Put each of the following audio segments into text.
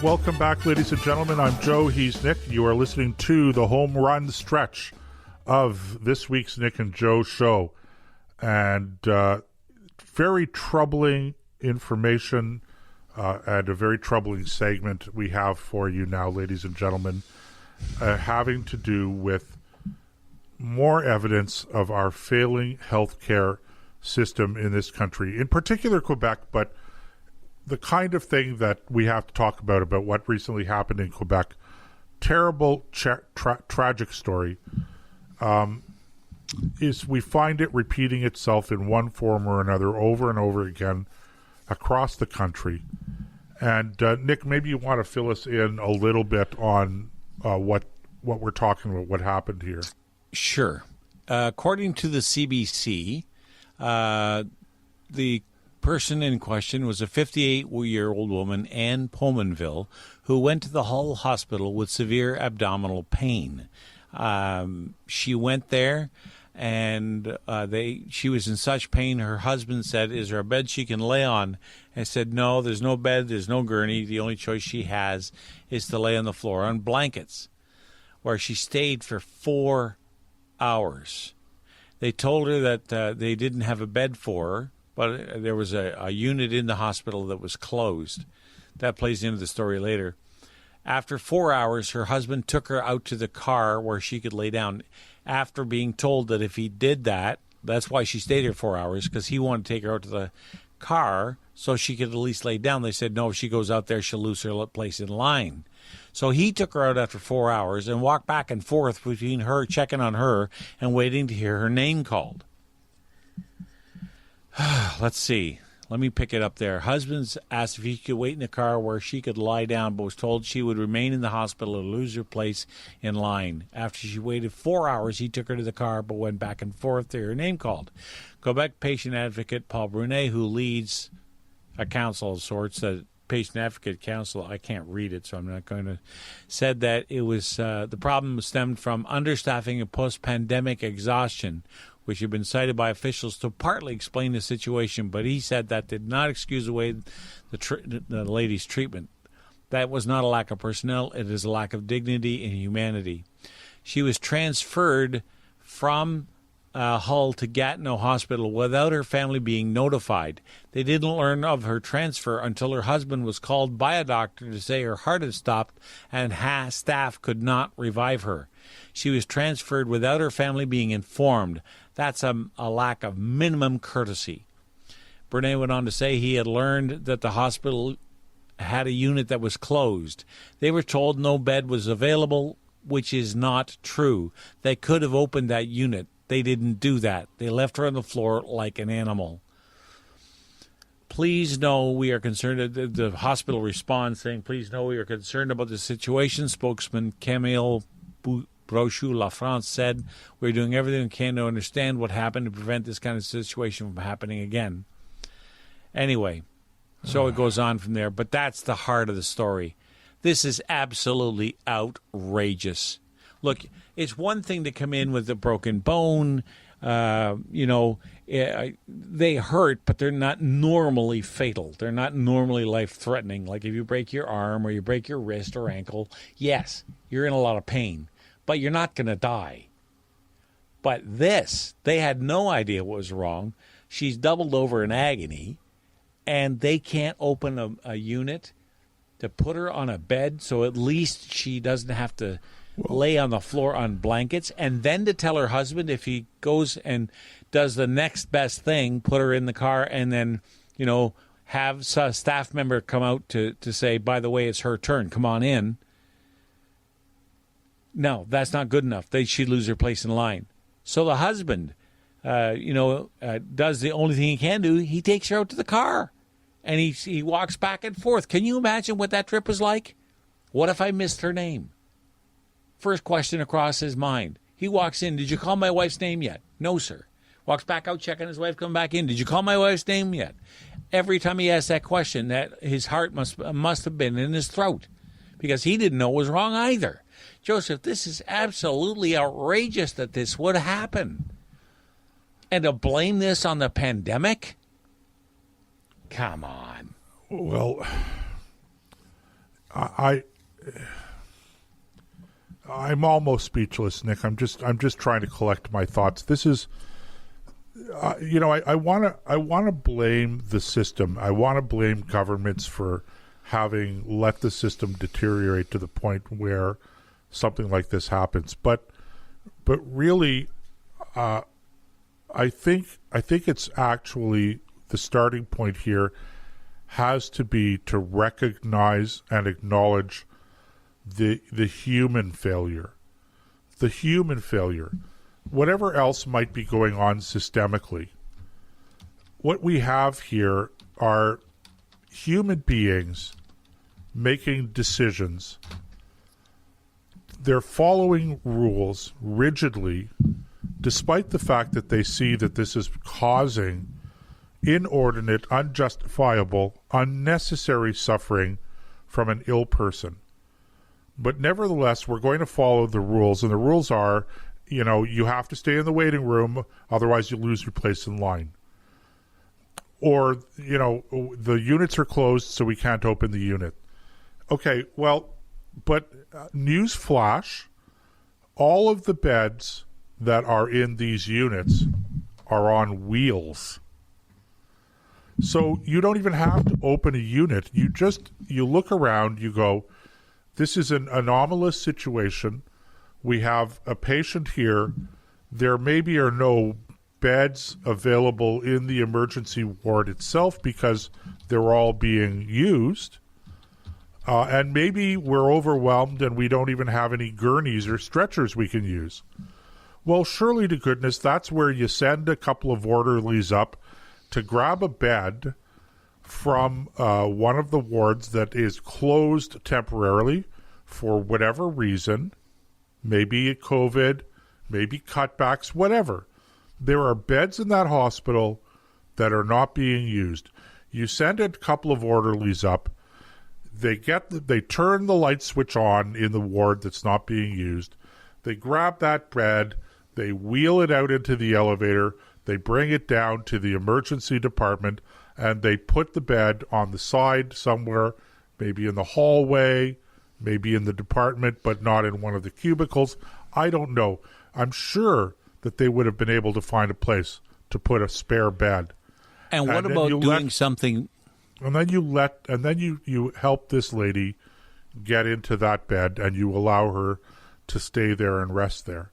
Welcome back, ladies and gentlemen. I'm Joe. He's Nick. You are listening to the home run stretch of this week's Nick and Joe show. And very troubling information and a very troubling segment we have for you now, ladies and gentlemen, having to do with more evidence of our failing healthcare system in this country, in particular Quebec, but the kind of thing that we have to talk about what recently happened in Quebec. Terrible, tragic story. Is we find it repeating itself in one form or another over and over again across the country. And Nick, maybe you want to fill us in a little bit on what we're talking about, what happened here. Sure. According to the CBC, the person in question was a 58-year-old woman, Anne Pominville, who went to the Hull Hospital with severe abdominal pain. She went there, and she was in such pain. Her husband said, "Is there a bed she can lay on?" I said, "No, there's no bed, there's no gurney. The only choice she has is to lay on the floor on blankets," where she stayed for 4 hours. They told her that they didn't have a bed for her, but there was a unit in the hospital that was closed. That plays into the story later. After 4 hours, her husband took her out to the car where she could lay down, after being told that if he did that, that's why she stayed there 4 hours, because he wanted to take her out to the car so she could at least lay down. They said, no, if she goes out there, she'll lose her place in line. So he took her out after 4 hours and walked back and forth between her, checking on her, and waiting to hear her name called. Let's see. Let me pick it up there. Husbands asked if he could wait in the car where she could lie down, but was told she would remain in the hospital or lose her place in line. After she waited 4 hours, he took her to the car, but went back and forth to hear her name called. Quebec patient advocate Paul Brunet, who leads a council of sorts, the Patient Advocate Council, I can't read it, so I'm not going to, said that it was the problem stemmed from understaffing and post-pandemic exhaustion, which had been cited by officials to partly explain the situation, but he said that did not excuse away the lady's treatment. That was not a lack of personnel, it is a lack of dignity and humanity. She was transferred from Hull to Gatineau Hospital without her family being notified. They didn't learn of her transfer until her husband was called by a doctor to say her heart had stopped and staff could not revive her. She was transferred without her family being informed. That's a lack of minimum courtesy. Brunet went on to say he had learned that the hospital had a unit that was closed. They were told no bed was available, which is not true. They could have opened that unit. They didn't do that. They left her on the floor like an animal. Please know we are concerned. The hospital responds saying, please know we are concerned about the situation. Spokesman Camille Brochu La France said, we're doing everything we can to understand what happened to prevent this kind of situation from happening again. Anyway, so it goes on from there. But that's the heart of the story. This is absolutely outrageous. Look, it's one thing to come in with a broken bone. They hurt, but they're not normally fatal. They're not normally life-threatening. Like if you break your arm or you break your wrist or ankle, yes, you're in a lot of pain, but you're not going to die. But this, they had no idea what was wrong. She's doubled over in agony, and they can't open a unit to put her on a bed so at least she doesn't have to lay on the floor on blankets, and then to tell her husband if he goes and does the next best thing, put her in the car and then, have a staff member come out to say, by the way, it's her turn, come on in. No, that's not good enough. She'd lose her place in line. So the husband, does the only thing he can do. He takes her out to the car, and he walks back and forth. Can you imagine what that trip was like? What if I missed her name? First question across his mind. He walks in. Did you call my wife's name yet? No, sir. Walks back out, checking his wife, coming back in. Did you call my wife's name yet? Every time he asked that question, that his heart must have been in his throat, because he didn't know what was wrong either. Joseph, this is absolutely outrageous that this would happen. And to blame this on the pandemic? Come on. Well, I'm almost speechless, Nick. I'm just trying to collect my thoughts. This is, I want to blame the system. I want to blame governments for having let the system deteriorate to the point where something like this happens. But really, I think it's actually the starting point here has to be to recognize and acknowledge the human failure. The human failure. Whatever else might be going on systemically, what we have here are human beings making decisions. They're following rules rigidly, despite the fact that they see that this is causing inordinate, unjustifiable, unnecessary suffering from an ill person. But nevertheless, we're going to follow the rules, and the rules are, you have to stay in the waiting room, otherwise you lose your place in line. Or, the units are closed, so we can't open the unit. Okay, well, but news flash, all of the beds that are in these units are on wheels. So you don't even have to open a unit. You look around, you go, this is an anomalous situation. We have a patient here. There maybe are no beds available in the emergency ward itself because they're all being used. And maybe we're overwhelmed and we don't even have any gurneys or stretchers we can use. Well, surely to goodness, that's where you send a couple of orderlies up to grab a bed from one of the wards that is closed temporarily for whatever reason, maybe COVID, maybe cutbacks, whatever. There are beds in that hospital that are not being used. You send a couple of orderlies up. They turn the light switch on in the ward that's not being used. They grab that bed. They wheel it out into the elevator. They bring it down to the emergency department, and they put the bed on the side somewhere, maybe in the hallway, maybe in the department, but not in one of the cubicles. I don't know. I'm sure that they would have been able to find a place to put a spare bed. And what about doing something? And then you help this lady get into that bed, and you allow her to stay there and rest there.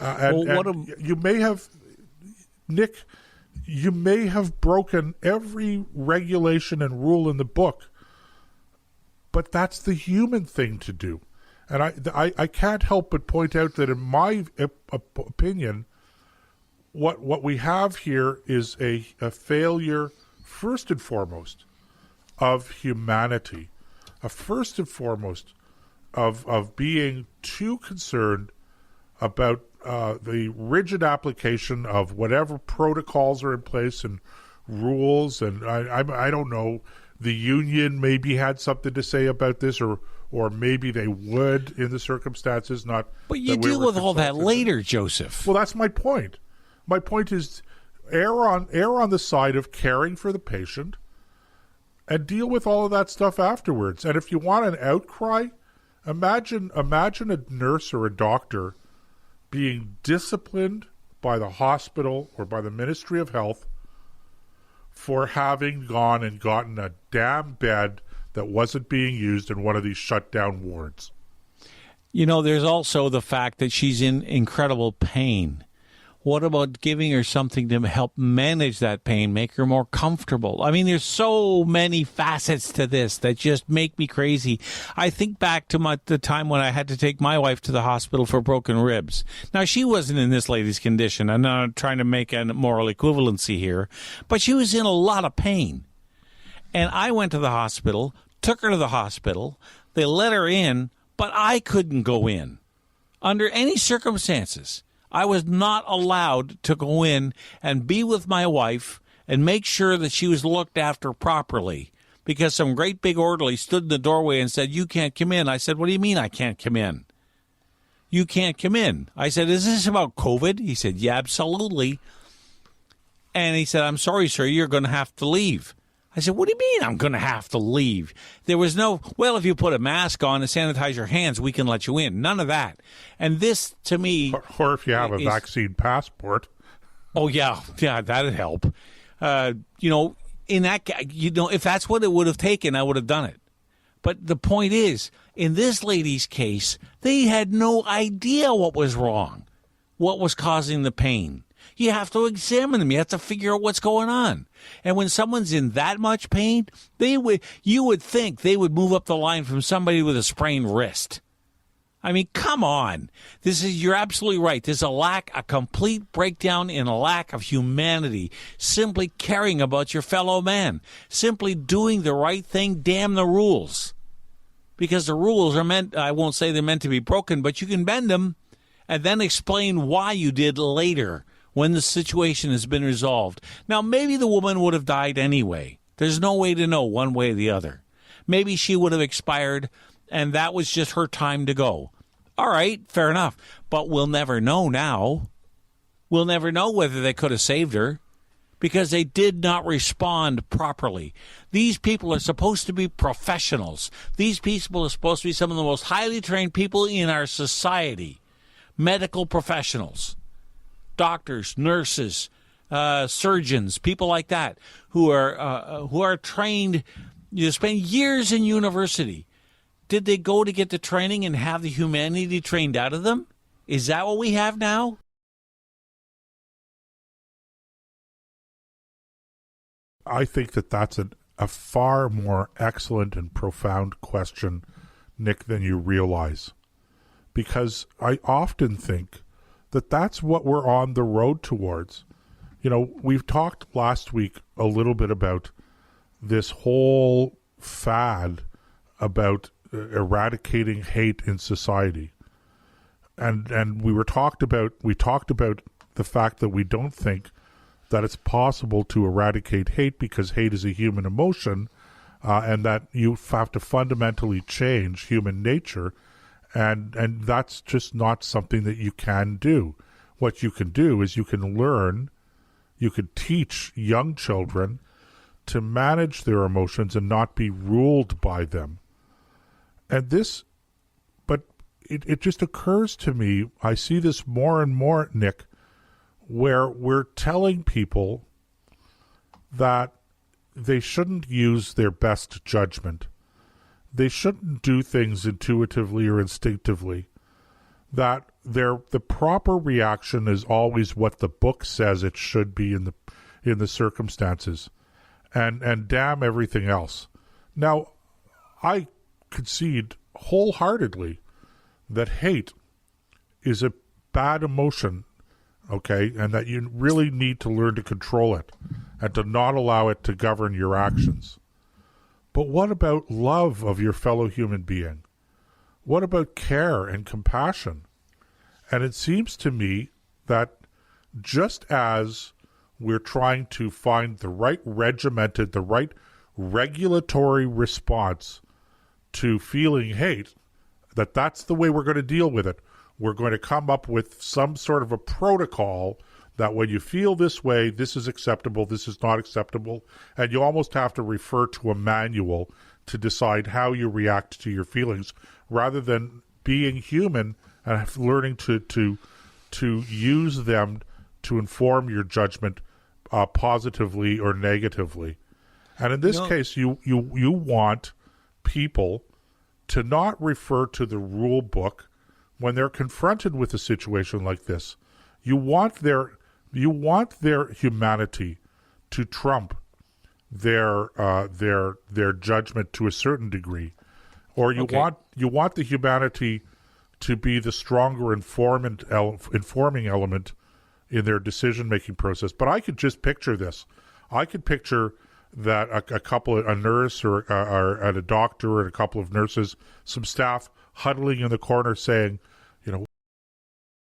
You may have, Nick, you may have broken every regulation and rule in the book, but that's the human thing to do. And I can't help but point out that in my opinion, what we have here is a failure, first and foremost, of humanity, first and foremost of being too concerned about the rigid application of whatever protocols are in place and rules. And I don't know, the union maybe had something to say about this, or maybe they would in the circumstances. Not. But you deal with all that later, Joseph. Well, that's my point. My point is err on the side of caring for the patient and deal with all of that stuff afterwards. And if you want an outcry, imagine a nurse or a doctor being disciplined by the hospital or by the Ministry of Health for having gone and gotten a damn bed that wasn't being used in one of these shut down wards. There's also the fact that she's in incredible pain. What about giving her something to help manage that pain, make her more comfortable? I mean, there's so many facets to this that just make me crazy. I think back to the time when I had to take my wife to the hospital for broken ribs. Now, she wasn't in this lady's condition. I'm not trying to make a moral equivalency here, but she was in a lot of pain. And I went to the hospital, took her to the hospital. They let her in, but I couldn't go in under any circumstances. I was not allowed to go in and be with my wife and make sure that she was looked after properly, because some great big orderly stood in the doorway and said, "You can't come in." I said, "What do you mean I can't come in?" "You can't come in." I said, "Is this about COVID?" He said, "Yeah, absolutely." And he said, "I'm sorry, sir, you're going to have to leave." I said, what do you mean I'm going to have to leave? There was no, well, if you put a mask on and sanitize your hands, we can let you in. None of that. And this, to me... Or if you have a vaccine passport. Oh, yeah, that'd help. In that, if that's what it would have taken, I would have done it. But the point is, in this lady's case, they had no idea what was wrong, what was causing the pain. You have to examine them. You have to figure out what's going on. And when someone's in that much pain, you would think they would move up the line from somebody with a sprained wrist. I mean, come on. You're absolutely right. There's a complete breakdown in a lack of humanity, simply caring about your fellow man, simply doing the right thing, damn the rules. Because the rules are I won't say they're meant to be broken, but you can bend them and then explain why you did later when the situation has been resolved. Now, maybe the woman would have died anyway. There's no way to know one way or the other. Maybe she would have expired, and that was just her time to go. All right, fair enough. But we'll never know now. We'll never know whether they could have saved her because they did not respond properly. These people are supposed to be professionals. These people are supposed to be some of the most highly trained people in our society. Medical professionals. Doctors, nurses, surgeons, people like that who are trained, spend years in university. Did they go to get the training and have the humanity trained out of them? Is that what we have now? I think that's a far more excellent and profound question, Nick, than you realize. Because I often think that's what we're on the road towards. We've talked last week a little bit about this whole fad about eradicating hate in society. And we talked about the fact that we don't think that it's possible to eradicate hate because hate is a human emotion, and that you have to fundamentally change human nature. And that's just not something that you can do. What you can do is you can teach young children to manage their emotions and not be ruled by them. And but it just occurs to me, I see this more and more, Nick, where we're telling people that they shouldn't use their best judgment. They shouldn't do things intuitively or instinctively. That the proper reaction is always what the book says it should be in the circumstances, and damn everything else. Now, I concede wholeheartedly that hate is a bad emotion, okay, and that you really need to learn to control it and to not allow it to govern your actions. But what about love of your fellow human being? What about care and compassion? And it seems to me that just as we're trying to find the right regimented, the right regulatory response to feeling hate, that's the way we're going to deal with it. We're going to come up with some sort of a protocol that when you feel this way, this is acceptable, this is not acceptable, and you almost have to refer to a manual to decide how you react to your feelings, rather than being human and learning to use them to inform your judgment positively or negatively. And in this case, you want people to not refer to the rule book when they're confronted with a situation like this. You want their humanity to trump their judgment to a certain degree, or you want the humanity to be the stronger informing element in their decision-making process. But I could just picture this. I could picture that a nurse or a doctor and a couple of nurses, some staff huddling in the corner saying,